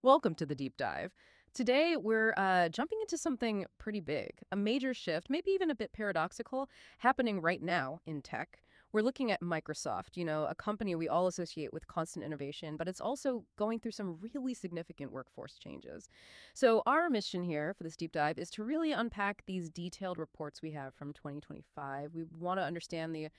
Welcome to the deep dive. Today, we're jumping into something pretty big, a major shift, maybe even a bit paradoxical, happening right now in tech. We're looking at Microsoft, a company we all associate with constant innovation, but it's also going through some really significant workforce changes. So, our mission here for this deep dive is to really unpack these detailed reports we have from 2025. We want to understand the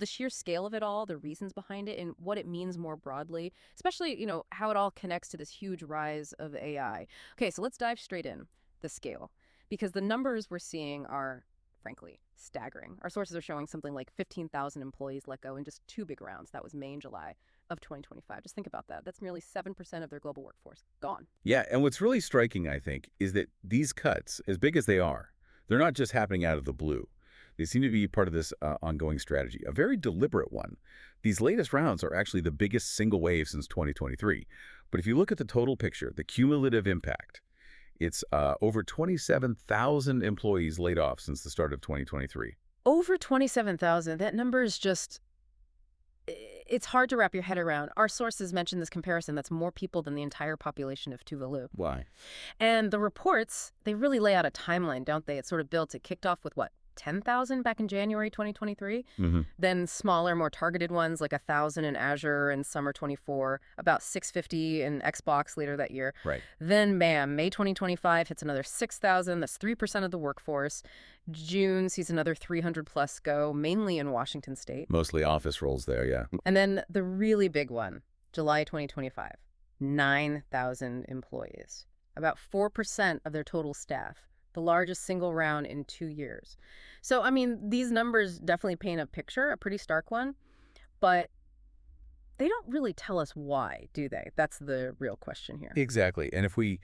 sheer scale of it all, the reasons behind it, and what it means more broadly, especially, how it all connects to this huge rise of AI. Okay, so let's dive straight in. The scale. Because the numbers we're seeing are, frankly, staggering. Our sources are showing something like 15,000 employees let go in just two big rounds. That was May and July of 2025. Just think about that. That's nearly 7% of their global workforce gone. Yeah, and what's really striking, I think, is that these cuts, as big as they are, they're not just happening out of the blue. They seem to be part of this ongoing strategy, a very deliberate one. These latest rounds are actually the biggest single wave since 2023. But if you look at the total picture, the cumulative impact, it's over 27,000 employees laid off since the start of 2023. Over 27,000. That number is just it's hard to wrap your head around. Our sources mention this comparison that's more people than the entire population of Tuvalu. Why? And the reports, they really lay out a timeline, don't they? It's sort of built. It kicked off with what? 10,000 back in January 2023. Hmm. Then smaller, more targeted ones like 1,000 in Azure in summer 24, about 650 in Xbox later that year. Right. Then, bam, May 2025 hits another 6,000. That's 3% of the workforce. June sees another 300 plus go, mainly in Washington state. Mostly office roles there, yeah. And then the really big one, July 2025, 9,000 employees, about 4% of their total staff, the largest single round in 2 years. So, I mean, these numbers definitely paint a picture, a pretty stark one, but they don't really tell us why, do they? That's the real question here. Exactly. And if we,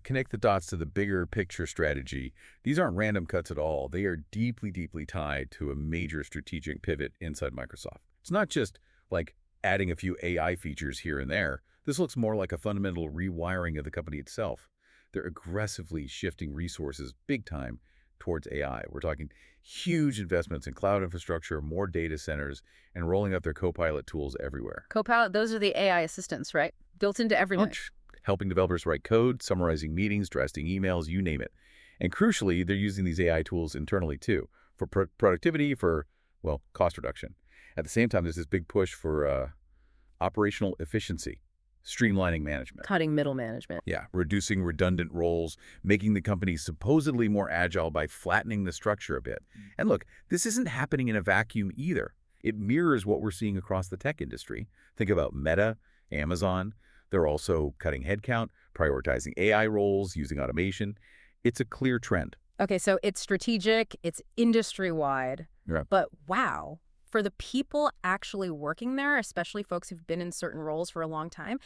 connect the dots to the bigger picture strategy, these aren't random cuts at all. They are deeply, deeply tied to a major strategic pivot inside Microsoft. It's not just like adding a few AI features here and there. This looks more like a fundamental rewiring of the company itself. They're aggressively shifting resources big time towards AI. We're talking huge investments in cloud infrastructure, more data centers, and rolling out their Copilot tools everywhere. Copilot, those are the AI assistants, right? Built into everything. Bunch. Helping developers write code, summarizing meetings, drafting emails, you name it. And crucially, they're using these AI tools internally too, for productivity, for, well, cost reduction. At the same time, there's this big push for operational efficiency, streamlining management. Cutting middle management. Yeah, reducing redundant roles, making the company supposedly more agile by flattening the structure a bit. And look, this isn't happening in a vacuum either. It mirrors what we're seeing across the tech industry. Think about Meta, Amazon. They're also cutting headcount, prioritizing AI roles, using automation. It's a clear trend. Okay, so it's strategic, it's industry-wide, Yeah. but wow, for the people actually working there, especially folks who've been in certain roles for a long time,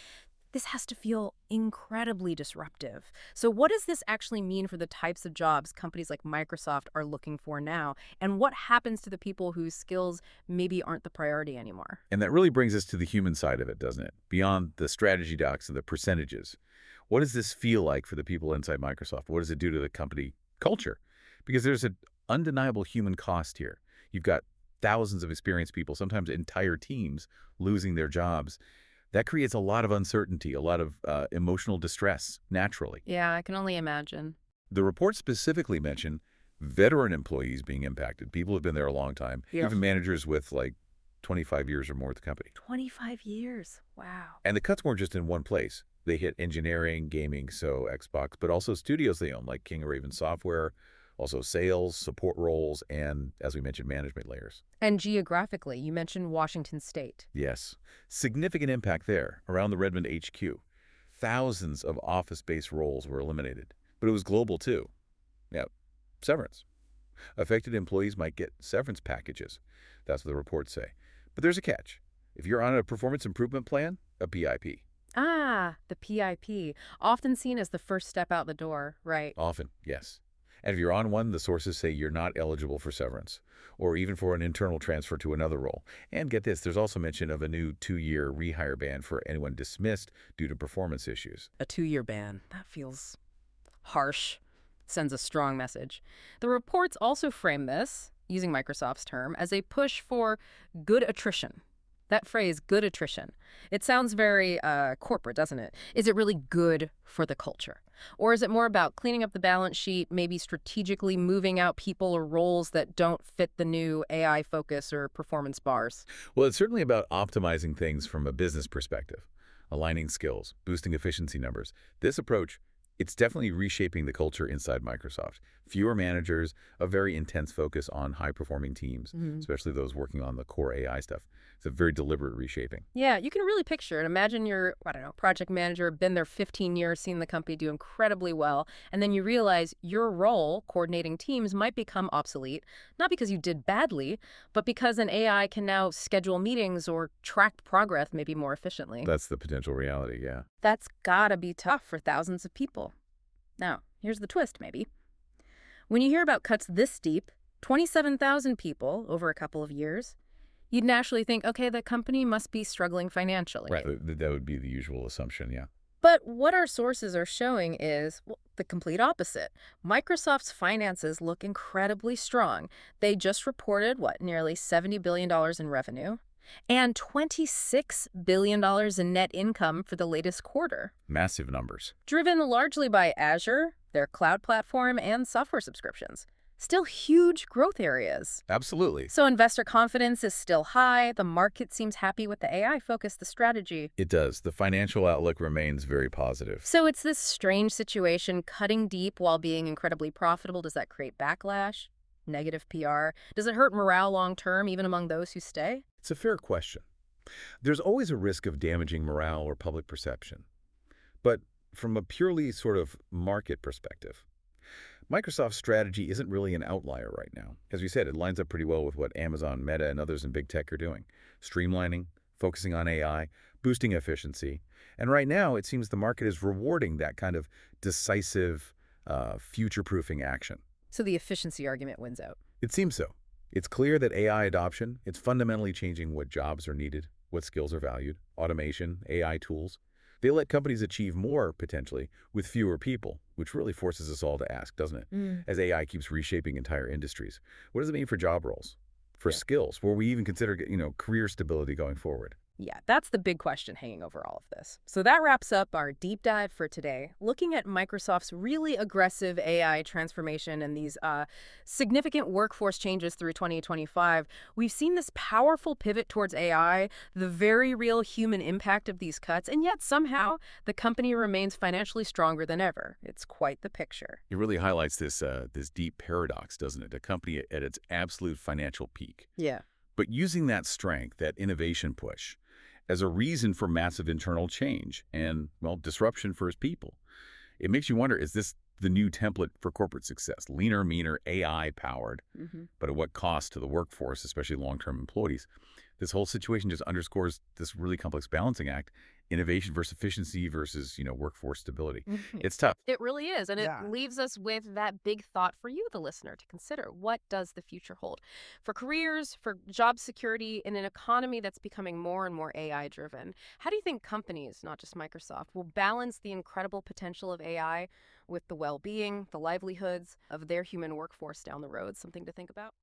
this has to feel incredibly disruptive. So what does this actually mean for the types of jobs companies like Microsoft are looking for now? And what happens to the people whose skills maybe aren't the priority anymore? And that really brings us to the human side of it, doesn't it? Beyond the strategy docs and the percentages. What does this feel like for the people inside Microsoft? What does it do to the company culture? Because there's an undeniable human cost here. You've got thousands of experienced people, sometimes entire teams, losing their jobs. That creates a lot of uncertainty, a lot of emotional distress, naturally. Yeah, I can only imagine. The report specifically mentioned veteran employees being impacted. People have been there a long time, Yeah. even managers with like 25 years or more at the company. 25 years. Wow. And the cuts weren't just in one place. They hit engineering, gaming, so Xbox, but also studios they own, like King Raven Software, also sales, support roles, and, as we mentioned, management layers. And geographically, you mentioned Washington State. Yes, significant impact there, around the Redmond HQ. Thousands of office-based roles were eliminated, but it was global too. Now, severance. Affected employees might get severance packages. That's what the reports say. But there's a catch. If you're on a performance improvement plan, a PIP. Ah, the PIP, often seen as the first step out the door, right? Often, yes. And if you're on one, the sources say you're not eligible for severance, or even for an internal transfer to another role. And get this, there's also mention of a new 2-year rehire ban for anyone dismissed due to performance issues. A 2-year ban. That feels harsh. Sends a strong message. The reports also frame this, using Microsoft's term, as a push for good attrition. That phrase, good attrition. It sounds very corporate, doesn't it? Is it really good for the culture? Or is it more about cleaning up the balance sheet, maybe strategically moving out people or roles that don't fit the new AI focus or performance bars? Well, it's certainly about optimizing things from a business perspective, aligning skills, boosting efficiency numbers. This approach, it's definitely reshaping the culture inside Microsoft. Fewer managers, a very intense focus on high-performing teams, especially those working on the core AI stuff. It's a very deliberate reshaping. Yeah, you can really picture it. Imagine you're, I don't know, project manager, been there 15 years, seen the company do incredibly well, and then you realize your role, coordinating teams, might become obsolete, not because you did badly, but because an AI can now schedule meetings or track progress maybe more efficiently. That's the potential reality, yeah. That's gotta be tough for thousands of people. Now, here's the twist, maybe. When you hear about cuts this deep, 27,000 people over a couple of years, you'd naturally think, okay, the company must be struggling financially. Right. That would be the usual assumption, yeah. But what our sources are showing is the complete opposite. Microsoft's finances look incredibly strong. They just reported, nearly $70 billion in revenue and $26 billion in net income for the latest quarter, Massive numbers. driven largely by Azure, their cloud platform, and software subscriptions. Still huge growth areas. Absolutely. So investor confidence is still high. The market seems happy with the AI focus, the strategy. It does. The financial outlook remains very positive. So it's this strange situation, cutting deep while being incredibly profitable. Does that create backlash? Negative PR? Does it hurt morale long term, even among those who stay? It's a fair question. There's always a risk of damaging morale or public perception. But from a purely sort of market perspective, Microsoft's strategy isn't really an outlier right now. As we said, it lines up pretty well with what Amazon, Meta, and others in big tech are doing. Streamlining, focusing on AI, boosting efficiency. And right now, it seems the market is rewarding that kind of decisive, future-proofing action. So the efficiency argument wins out. It seems so. It's clear that AI adoption, it's fundamentally changing what jobs are needed, what skills are valued, automation, AI tools. They let companies achieve more, potentially, with fewer people, which really forces us all to ask, doesn't it? As AI keeps reshaping entire industries. What does it mean for job roles, for skills, where we even consider, career stability going forward? Yeah, that's the big question hanging over all of this. So that wraps up our deep dive for today, looking at Microsoft's really aggressive AI transformation and these significant workforce changes through 2025. We've seen this powerful pivot towards AI, the very real human impact of these cuts, and yet somehow the company remains financially stronger than ever. It's quite the picture. It really highlights this deep paradox, doesn't it? A company at its absolute financial peak. Yeah. But using that strength, that innovation push, as a reason for massive internal change and, well, disruption for its people. It makes you wonder, is this the new template for corporate success? Leaner, meaner, AI-powered, but at what cost to the workforce, especially long-term employees? This whole situation just underscores this really complex balancing act, innovation versus efficiency versus, workforce stability. It's tough. It really is. And it Yeah. leaves us with that big thought for you, the listener, to consider. What does the future hold for careers, for job security, in an economy that's becoming more and more AI driven? How do you think companies, not just Microsoft, will balance the incredible potential of AI with the well being, the livelihoods of their human workforce down the road? Something to think about.